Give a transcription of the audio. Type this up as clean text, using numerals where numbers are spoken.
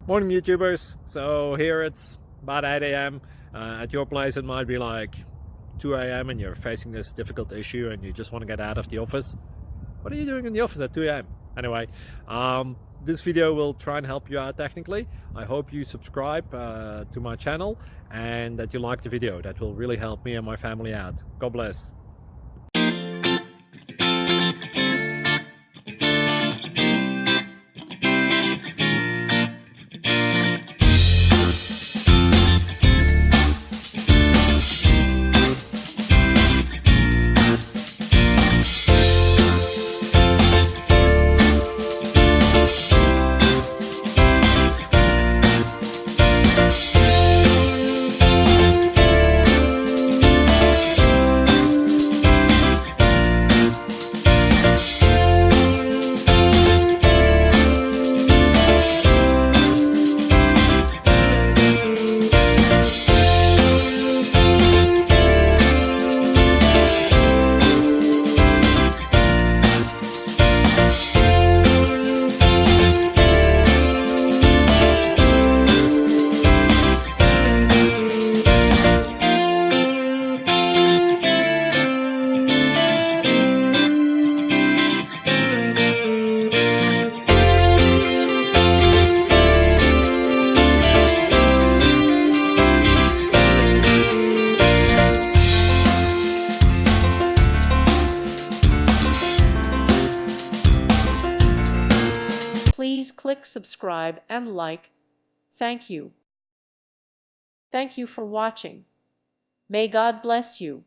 Morning YouTubers. So here it's about 8 a.m. At your place it might be like 2 a.m. and you're facing this difficult issue and you just want to get out of the office. What are you doing in the office at 2 a.m.? Anyway, this video will try and help you out technically. I hope you subscribe to my channel and that you like the video. That will really help me and my family out. God bless. Please click subscribe and like. Thank you. Thank you for watching. May God bless you.